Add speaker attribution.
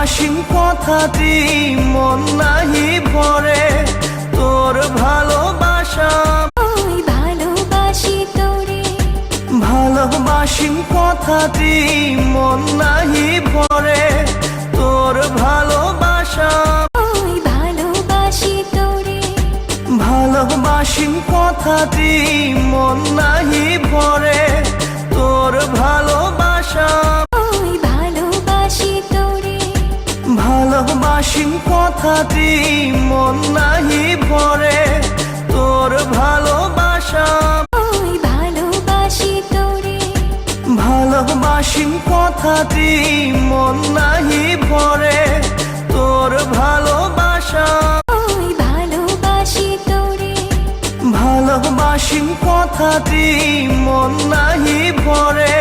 Speaker 1: ভালোবাসি কথাটি মন নাহি ভরে, তোর ভালোবাসা
Speaker 2: ওই ভালোবাসি তোরে।
Speaker 1: ভালোবাসি কথাটি মন নাহি ভরে, তোর ভালোবাসা
Speaker 2: ওই ভালোবাসি তোরে।
Speaker 1: ভালোবাসি কথাটি মন নাহি ভরে, তোর ভালোবাসা
Speaker 2: ওই ভালোবাসি তোরে।
Speaker 1: ভালোবাসি কথাটি মন নাহি ভরে, তোর ভালোবাসা
Speaker 2: ওই ভালোবাসি তোরে।
Speaker 1: ভালোবাসি কথাটি মন নাহি ভরে, তোর ভালোবাসা
Speaker 2: ওই ভালোবাসি তোরে।
Speaker 1: ভালোবাসি কথাটি মন নাহি ভরে।